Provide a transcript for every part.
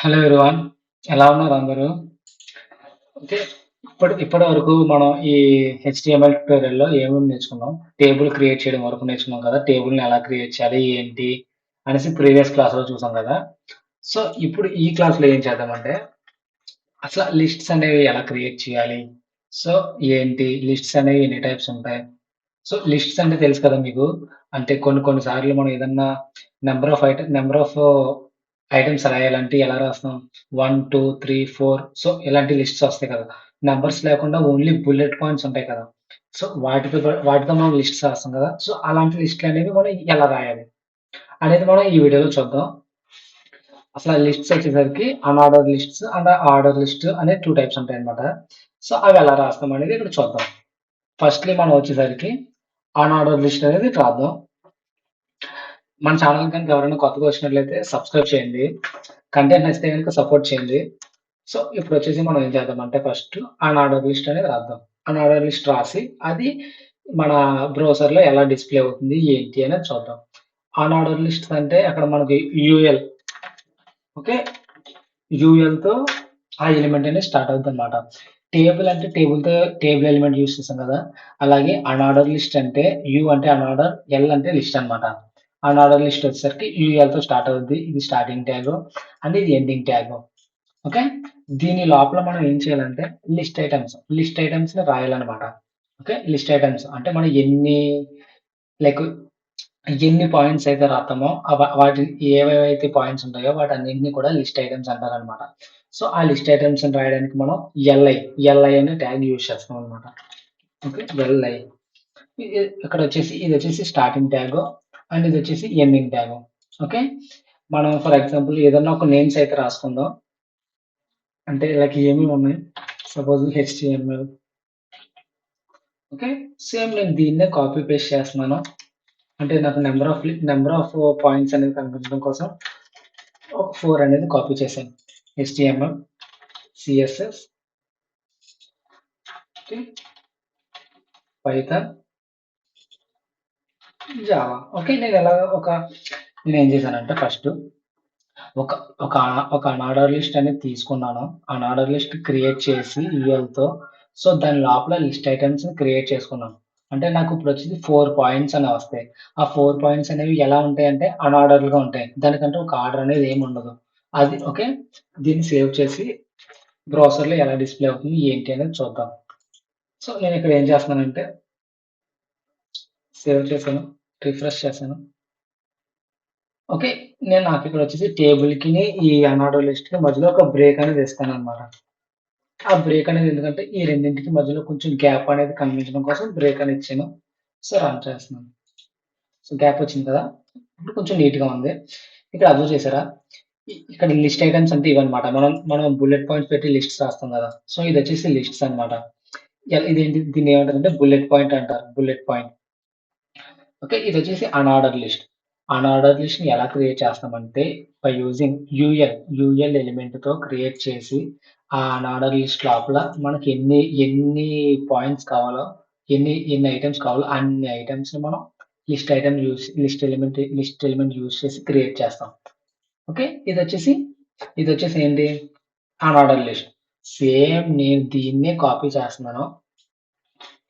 Hello everyone. ఎలా ఉన్నారు అందరూ? ఓకే. ఇప్పటి వరకు మనం ఈ హెచ్‌టీఎంఎల్ ట్యుటోరియల్‌లో ఏమేమి నేర్చుకున్నాం? టేబుల్ క్రియేట్ చేయడం వరకు నేర్చుకున్నాం కదా! టేబుల్‌ని ఎలా క్రియేట్ చేయాలి? ఏంటి? అనేసి ప్రీవియస్ క్లాస్‌లో చూసాం కదా! సో, ఇప్పుడు ఈ క్లాస్‌లో ఏం చేద్దామంటే, అసల లిస్ట్స్ అనేవి ఎలా క్రియేట్ చేయాలి? సో, ఏంటి? లిస్ట్స్ అనేవి ఎన్ని టైప్స్ ఉంటాయి? సో, లిస్ట్స్ అంటే తెలుసు కదా మీకు. అంటే కొన్ని కొన్ని సార్లు మనం ఏదన్నా నంబర్ ఆఫ్ ఐటెమ్స్ రాయాలంటే ఎలా రాస్తాం? 1, 2, 3, 4 సో, ఇలాంటి లిస్ట్స్ వస్తాయి కదా! నంబర్స్ లేకుండా ఓన్లీ బుల్లెట్ పాయింట్స్ ఉంటాయి కదా! సో, వాటితో మనం లిస్ట్స్ రాస్తాం కదా! సో, అలాంటి లిస్ట్‌లనేవి మనం ఎలా రాయాలి? అనేది మనం ఈ వీడియోలో చూద్దాం. అసల లిస్ట్స్ వచ్చేసరికి unordered lists and order list అనే 2 టైప్స్ ఉంటాయన్నమాట. సో, అవి ఎలా రాస్తాం అనేది ఇక్కడ చూద్దాం. ఫస్ట్‌లీ మనం వచ్చేసరికి అన్‌ఆర్డర్డ్ లిస్ట్ అనేది రాద్దాం. మన ఛానల్ గనుక ఎవరైనా కొత్తగా వచ్చినట్లయితే సబ్స్క్రైబ్ చేయండి. కంటెంట్ నచ్చితే గనుక సపోర్ట్ చేయండి. సో, ఇప్పుడొచ్చేసి మనం ఏం చేద్దామంటే ఫస్ట్ అన్‌ఆర్డర్డ్ లిస్ట్ అనేది రాద్దాం. అన్‌ఆర్డర్డ్ లిస్ట్ రాసి అది మన బ్రౌజర్‌లో ఎలా డిస్‌ప్లే అవుతుంది, ఏంటి అనేది చూద్దాం. అన్‌ఆర్డర్డ్ లిస్ట్స్ అంటే అక్కడ మనకి యూఎల్ ఓకే. యూఎల్‌తో ఆ ఎలిమెంట్ అనేది స్టార్ట్ అవుద్దన్నమాట. టేబుల్ అంటే టేబుల్ ఎలిమెంట్ యూజ్ చేస్తాం కదా! అలాగే అన్‌ఆర్డర్డ్ లిస్ట్ అంటే యూ అంటే అన్‌ఆర్డర్, ఎల్ అంటే లిస్ట్ అన్నమాట. అన్‌ఆర్డర్డ్ లిస్ట్ వచ్చేసరికి యూఎల్‌తో స్టార్ట్ అవుద్ది. ఇది స్టార్టింగ్ ట్యాగ్ అండ్ ఇది ఎండింగ్ ట్యాగ్. ఓకే. దీని లోపల మనం ఏం చేయాలంటే లిస్ట్ ఐటెమ్స్‌ని రాయాలన్నమాట. ఓకే. లిస్ట్ ఐటెమ్స్ అంటే మనం లైక్ ఎన్ని పాయింట్స్ అయితే రాస్తామో వాటి ఏవేవైతే పాయింట్స్ ఉంటాయో వాటన్నిటిని కూడా లిస్ట్ ఐటెమ్స్ అంటారనమాట. సో, ఆ లిస్ట్ ఐటెమ్స్‌ని రాయడానికి మనం ఎల్ఐ, ఎల్ఐ అనే ట్యాగ్ యూజ్ చేస్తాం అనమాట. ఓకే. ఎల్ఐ ఇదొచ్చేసి స్టార్టింగ్ ట్యాగ్ అండ్ ఇదొచ్చేసి ఎండింగ్ ట్యాగ్. ఓకే. మనం ఫర్ ఎగ్జాంపుల్ ఏదన్నా ఒక నేమ్స్ అయితే రాసుకుందాం. అంటే లైక్ ఏమేమి ఉన్నాయి? Suppose HTML okay. సేమ్ నేను దీన్నే కాపీ పేస్ట్ చేస్తున్నాను. అంటే నాకు నంబర్ ఆఫ్ పాయింట్స్ అనేది కనిపించడం కోసం ఒక 4 అనేది కాపీ చేశాను. HTML, CSS, okay, Python, Java. Okay. నేనేం చేశానంటే ఫస్ట్ ఒక ఒక ఒక అనార్డర్ లిస్ట్ అనేది తీసుకున్నాను. అనార్డర్ లిస్ట్ క్రియేట్ చేసి యూఎల్‌తో సో, దాని లోపల లిస్ట్ ఐటెమ్స్‌ని క్రియేట్ చేసుకున్నాను. అంటే నాకు ఇప్పుడొచ్చేసి 4 పాయింట్స్ అనేవి వస్తాయి. ఆ 4 పాయింట్స్ అనేవి ఎలా ఉంటాయంటే అనార్డర్‌గా ఉంటాయి. దానికంటే ఒక ఆర్డర్ అనేది ఏమి ఉండదు. అది ఓకే. దీన్ని సేవ్ చేసి బ్రౌజర్‌లో ఎలా డిస్‌ప్లే అవుతుంది ఏంటి అనేది చూద్దాం. సో, నేనిక్కడ ఏం చేస్తున్నానంటే సేవ్ చేశాను. రిఫ్రెష్ చేశాను. ఓకే. నాకిక్కడొచ్చేసి టేబుల్‌కిని ఈ అనార్డర్ లిస్ట్‌కి మధ్యలో ఒక బ్రేక్ అనేది ఇస్తాననమాట. ఆ బ్రేక్ అనేది ఎందుకంటే ఈ రెండింటికి మధ్యలో కొంచెం గ్యాప్ అనేది కనిపించడం కోసం బ్రేక్ అని ఇచ్చాను. సో, రన్ చేస్తున్నాను. సో, గ్యాప్ వచ్చింది కదా! ఇప్పుడు కొంచెం నీట్‌గా ఉంది. ఇక్కడ అబ్జర్వ్ చేసారా? ఇక్కడ లిస్ట్ ఐటెమ్స్ అంటే ఇవన్నమాట. మనం బుల్లెట్ పాయింట్స్ పెట్టి లిస్ట్స్ రాస్తాం కదా! సో, ఇదొచ్చేసి లిస్ట్స్ అన్నమాట. దీన్ని ఏమంటారంటే బుల్లెట్ పాయింట్ అంటారు. Bullet point. ఓకే. ఇదొచ్చేసి అనార్డర్ లిస్ట్. అనార్డర్ లిస్ట్‌ని ఎలా క్రియేట్ చేస్తామంటే బై యూజింగ్ యూఎల్ ఎలిమెంట్‌తో క్రియేట్ చేసి ఆ అనార్డర్ లిస్ట్ లోపల మనకి ఎన్ని పాయింట్స్ కావాలో, ఎన్ని ఐటెమ్స్ కావాలో అన్ని ఐటెమ్స్‌ని మనం లిస్ట్ ఎలిమెంట్ యూజ్ చేసి క్రియేట్ చేస్తాం. ఓకే. ఇదొచ్చేసి ఏంటి? అనార్డర్ లిస్ట్. సేమ్ నేను దీన్నే కాపీ చేస్తున్నాను.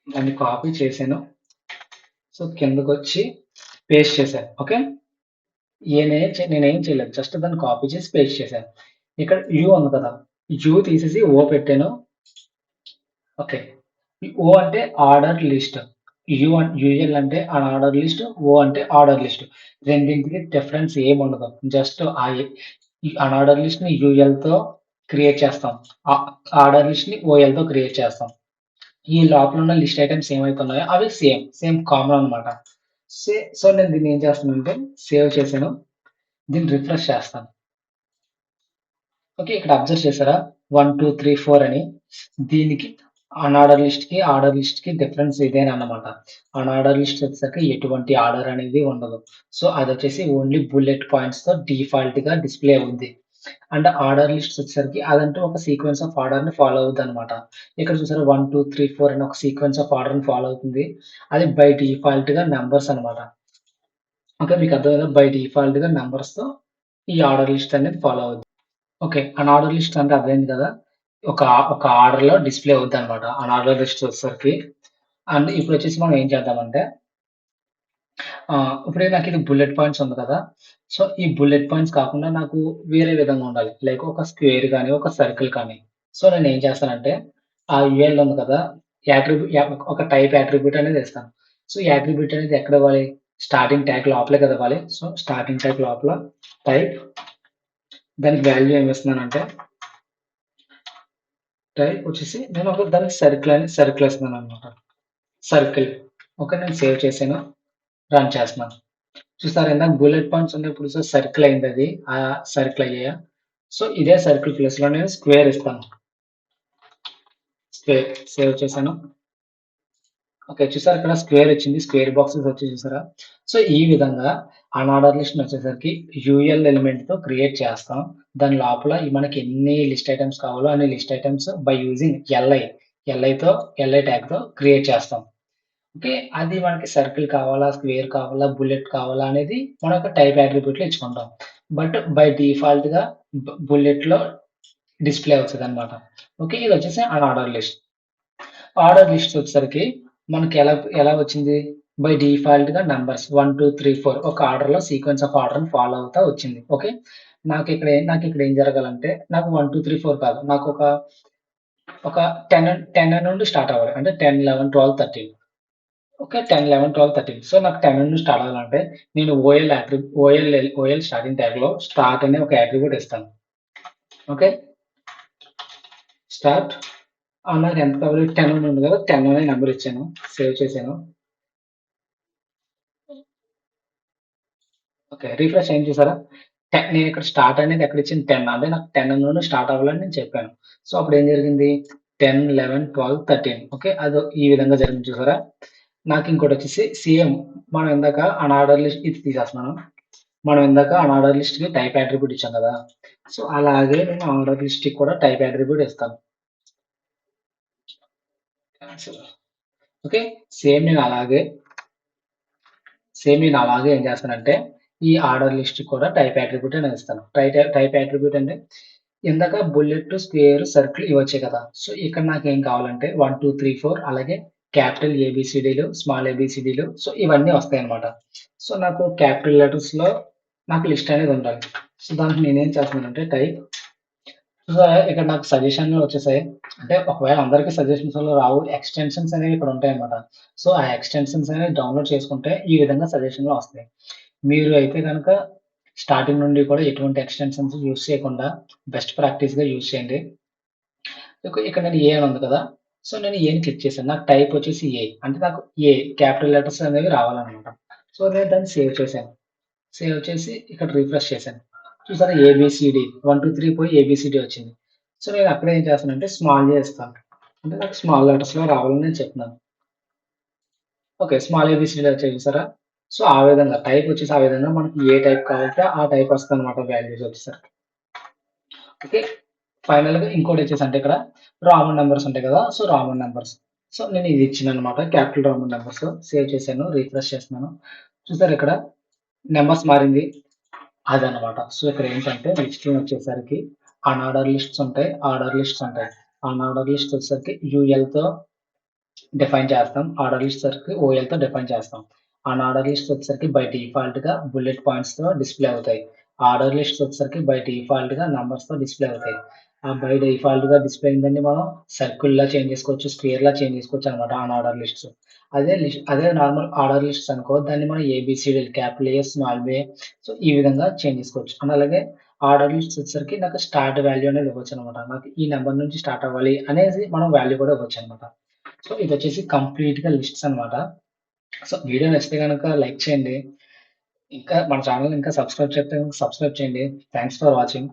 దాన్ని కాపీ చేశాను. సో, కిందకొచ్చి పేస్ట్ చేశాను. ఓకే. నేనేం చేయలేదు. జస్ట్ దాన్ని కాపీ చేసి పేస్ట్ చేశాను. ఇక్కడ యూ ఉంది కదా! యూ తీసేసి ఓ పెట్టాను. ఓకే. ఈ ఓ అంటే ఆర్డర్ లిస్ట్. యూఎల్ అంటే అన్ఆర్డర్ లిస్ట్. ఓ అంటే ఆర్డర్ లిస్ట్. రెండింటికి డిఫరెన్స్ ఏముండదు. జస్ట్ ఈ అన్ఆర్డర్ లిస్ట్‌ని యూఎల్‌తో క్రియేట్ చేస్తాం. ఆ ఆర్డర్ లిస్ట్‌ని ఓఎల్‌తో క్రియేట్ చేస్తాం. ఈ లోపల ఉన్న లిస్ట్ ఐటెమ్స్ ఏమైతే ఉన్నాయో అవి సేమ్ కామన్ అన్నమాట. సో, నేను దీన్ని ఏం చేస్తున్నానంటే సేవ్ చేశాను. దీన్ని రిఫ్రెష్ చేస్తాను. ఓకే. ఇక్కడ అబ్జర్వ్ చేసారా? 1, 2, 3, 4 అని. దీనికి ఆర్డర్ లిస్ట్‌కి డిఫరెన్స్ ఇదేనన్నమాట. అన్ఆర్డర్ లిస్ట్ వచ్చేసరికి ఎటువంటి ఆర్డర్ అనేది ఉండదు. సో, అదొచ్చేసి ఓన్లీ బుల్లెట్ పాయింట్స్‌తో డిఫాల్ట్‌గా డిస్‌ప్లే అవుద్ది. అండ్ ఆర్డర్ లిస్ట్స్ వచ్చేసరికి అదంటూ ఒక సీక్వెన్స్ ఆఫ్ ఆర్డర్‌ని ఫాలో అవుద్దన్నమాట. ఇక్కడ చూసారా 1, 2, 3, 4 అని ఒక సీక్వెన్స్ ఆఫ్ ఆర్డర్‌ని ఫాలో అవుతుంది. అది బై డిఫాల్ట్‌గా నంబర్స్ అన్నమాట. ఓకే. మీకు అర్థమైందా? బై డిఫాల్ట్‌గా నంబర్స్‌తో ఈ ఆర్డర్ లిస్ట్ అనేది ఫాలో అవుద్ది. ఓకే. అన్ఆర్డర్ లిస్ట్ అంటే అర్థమైంది కదా! ఒక ఒక ఆర్డర్‌లో డిస్‌ప్లే అవుద్దనమాట. అన్ఆర్డర్ లిస్ట్ వచ్చేసరికి. అండ్ ఇప్పుడొచ్చేసి మనం ఏం చేద్దామంటే ఇప్పుడు నాకిది బుల్లెట్ పాయింట్స్ ఉంది కదా! సో, ఈ బుల్లెట్ పాయింట్స్ కాకుండా నాకు వేరే విధంగా ఉండాలి. లైక్ ఒక స్క్వేర్ గాని, ఒక సర్కిల్ కానీ. సో, నేనేం చేస్తానంటే ఆ యూఎల్ ఉంది కదా! ఒక టైప్ యాట్రిబ్యూట్ అనేది ఇస్తాను. సో, ఈ యాట్రిబ్యూట్ అనేది ఎక్కడ ఇవ్వాలి? స్టార్టింగ్ ట్యాగ్ లోపలే కదా ఇవ్వాలి. సో, స్టార్టింగ్ ట్యాగ్ లోపల టైప్ దానికి వాల్యూ ఏమిస్తున్నానంటే టైప్ వచ్చేసి నేను దానికి సర్కిల్ ఇస్తున్నాననమాట. సర్కిల్. ఓకే. నేను సేవ్ చేశాను. రన్ చేస్తున్నాను. చూసారా ఇందాక బుల్లెట్ పాయింట్స్ ఉన్నప్పుడు సర్కిల్ అయిందది. సర్కిల్ అయ్యాయా? సో, ఇదే సర్కిల్ ప్లేస్‌లో నేను స్క్వేర్ ఇస్తాను. స్క్వేర్ సేవ్ చేశాను. ఓకే. చూసారా ఇక్కడ స్క్వేర్ వచ్చింది. స్క్వేర్ బాక్సెస్ వచ్చాయి చూసారా? సో, ఈ విధంగా అన్ఆర్డర్ లిస్ట్‌ని వచ్చేసరికి యూఎల్ ఎలిమెంట్‌తో క్రియేట్ చేస్తాం. దాని లోపల మనకి ఎన్ని లిస్ట్ ఐటెమ్స్ కావాలో అన్ని list items by using LI ట్యాగ్‌తో క్రియేట్ చేస్తాం. ఓకే. అది మనకి సర్కిల్ కావాలా, స్క్వేర్ కావాలా, బుల్లెట్ కావాలా అనేది మనం ఒక టైప్ అట్రిబ్యూట్‌లో ఇచ్చుకుంటాం. బట్ బై డిఫాల్ట్‌గా బుల్లెట్‌లో డిస్‌ప్లే అవుతదనమాట. ఓకే. ఇదొచ్చేసి అన్ఆర్డర్ లిస్ట్. ఆర్డర్ లిస్ట్ వచ్చేసరికి మనకి ఎలా ఎలా వచ్చింది? బై డిఫాల్ట్‌గా నంబర్స్ 1, 2, 3, 4 ఒక ఆర్డర్‌లో సీక్వెన్స్ ఆఫ్ ఆర్డర్‌ని ఫాలో అవుతా వచ్చింది. ఓకే. నాకిక్కడ ఏం జరగాలంటే నాకు 1, 2, 3, 4 కాదు. ఒక 10 నుండి స్టార్ట్ అవ్వాలి. అంటే 10, 11, 12, 13. ఓకే. 10, 11, 12, 13. సో, నాకు 10 నుండి స్టార్ట్ అవ్వాలంటే నేను ఓఎల్ స్టార్టింగ్ ట్యాగ్‌లో స్టార్ట్ అనే ఒక అట్రిబ్యూట్ ఇస్తాను. ఓకే. స్టార్ట్ నాకు ఎంత కావాలి 10 అని ఉంది కదా! 10 అనే నంబర్ ఇచ్చాను. సేవ్ చేశాను. ఓకే. రిఫ్రెష్ అయింది చూసారా? నేనిక్కడ స్టార్ట్ అనేది ఎక్కడిచ్చాను 10 అంటే నాకు 10 నుండి స్టార్ట్ అవ్వాలని నేను చెప్పాను. సో, అప్పుడేం జరిగింది 10, 11, 12, 13 ఓకే. ఈ విధంగా జరిగింది చూసారా? నాకింకోటొచ్చేసి సేమ్ మనం ఇందాక అన్ఆర్డర్ లిస్ట్ ఇది తీసేస్తున్నాను. మనం ఇందాక అన్ఆర్డర్ లిస్ట్‌కి టైప్ అట్రిబ్యూట్ ఇచ్చాం కదా! సో, అలాగే నేను ఆర్డర్ లిస్ట్‌కి కూడా టైప్ అట్రిబ్యూట్ ఇస్తాను. క్యాన్సెల్. ఓకే. సేమ్ నేను అలాగే నేను అలాగే ఏం చేస్తానంటే, ఈ ఆర్డర్ లిస్ట్ కూడా టైప్ అట్రిబ్యూట్ అనేది ఇస్తాను. టైప్ అట్రిబ్యూట్ అంటే ఇందాక బుల్లెట్, స్క్వేర్, సర్కిల్ ఇవొచ్చాయి కదా! సో, ఇక్కడ నాకేం కావాలంటే 1, 2, 3, 4 అలాగే క్యాపిటల్ ఏబీసీడీలు, స్మాల్ ఏబీసీడీలు సో, ఇవన్నీ వస్తాయన్నమాట. సో, నాకు క్యాపిటల్ లెటర్స్‌లో నాకు లిస్ట్ అనేది ఉండాలి. సో, దానికి నేనేం చేస్తున్నానంటే టైప్ సో, ఇక్కడ నాకు సజెషన్‌లు వచ్చేసాయి. అంటే ఒకవేళ అందరికి సజెషన్స్‌లో రావు. ఎక్స్‌టెన్షన్స్ అనేవి ఇక్కడ ఉంటాయన్నమాట. సో, ఆ ఎక్స్‌టెన్షన్స్ అనేవి డౌన్‌లోడ్ చేసుకుంటే ఈ విధంగా సజెషన్‌లు వస్తాయి. మీరు అయితే గనక స్టార్టింగ్ నుండి కూడా ఎటువంటి ఎక్స్‌టెన్షన్స్ యూజ్ చేయకుండా బెస్ట్ ప్రాక్టీస్‌గా యూజ్ చేయండి. ఇక్కడ నేను ఏ అని ఉంది కదా! సో, నేను ఏని క్లిక్ చేశాను. నాకు టైప్ వచ్చేసి ఏ. అంటే నాకు క్యాపిటల్ లెటర్స్ అనేవి రావాలన్నమాట. సో, నేను దాన్ని సేవ్ చేశాను. సేవ్ చేసి ఇక్కడ రిఫ్రెష్ చేశాను. చూసారా ఏబీసీడీ 1, 2, 3 పోయి ఏబీసీడీ వచ్చింది. సో, నేను అక్కడ ఏం చేస్తానంటే స్మాల్ జే ఇస్తాను. అంటే నాకు స్మాల్ లెటర్స్‌లో రావాలని నేను చెప్తున్నాను. ఓకే. స్మాల్ ఏబీసీడీలు వచ్చాయి చూసారా? సో, ఆ విధంగా టైప్ వచ్చేసి ఆ విధంగా మనకి ఏ టైప్ కావాలంటే ఆ టైప్ వస్తదనమాట వాల్యూస్ వచ్చేసరికి. ఓకే. ఫైనల్‌గా ఇంకోటొచ్చేసి అంటే ఇక్కడ రామన్ నంబర్స్ ఉంటాయి కదా! So, Raman numbers. సో, నేను ఇది ఇచ్చాననమాట. Capital Roman numbers. సేవ్ చేశాను. రిఫ్రెష్ చేస్తున్నాను. చూసారా ఇక్కడ నంబర్స్ మారింది. అదనమాట. సో, ఇక్కడ ఏంటంటే నెక్స్ట్ వచ్చేసరికి అన్ఆర్డర్ లిస్ట్స్ ఉంటాయి. ఆర్డర్ లిస్ట్స్ ఉంటాయి. అన్ఆర్డర్ లిస్ట్ వచ్చేసరికి యూఎల్‌తో డిఫైన్ చేస్తాం. ఆర్డర్ లిస్ట్ వచ్చేసరికి ఓఎల్‌తో డిఫైన్ చేస్తాం. అన్ఆర్డర్ లిస్ట్ వచ్చేసరికి బై డిఫాల్ట్‌గా బుల్లెట్ పాయింట్స్‌తో డిస్‌ప్లే అవుతాయి. ఆర్డర్ లిస్ట్ వచ్చేసరికి బై డిఫాల్ట్‌గా నంబర్స్‌తో డిస్‌ప్లే అవుతాయి. ఆ బై డిఫాల్ట్‌గా డిస్‌ప్లే అయిందాన్ని మనం సర్కిల్‌లా చేంజ్ చేసుకోవచ్చు, స్క్వేర్‌లా చేంజ్ చేసుకోవచ్చనమాట అన్ఆర్డర్ లిస్ట్స్. అదే నార్మల్ ఆర్డర్ లిస్ట్స్ అనుకో దాన్ని మనం ఏబీసీడీలు capital A, small A so, ఈ విధంగా చేంజ్ చేసుకోవచ్చు. అండ్ అలాగే ఆర్డర్ లిస్ట్ వచ్చేసరికి నాకు స్టార్ట్ వాల్యూ అనేది ఇవ్వచ్చనమాట. నాకు ఈ నంబర్ నుంచి స్టార్ట్ అవ్వాలి అనేసి మనం వాల్యూ కూడా ఇవ్వచ్చనమాట. సో, ఇదొచ్చేసి కంప్లీట్‌గా లిస్ట్స్ అనమాట. సో, వీడియో నచ్చితే గనక లైక్ చేయండి. ఇంకా మన ఛానెల్‌ని ఇంకా సబ్స్క్రైబ్ చేయకపోతే గనుక సబ్స్క్రైబ్ చేయండి. Thanks for watching.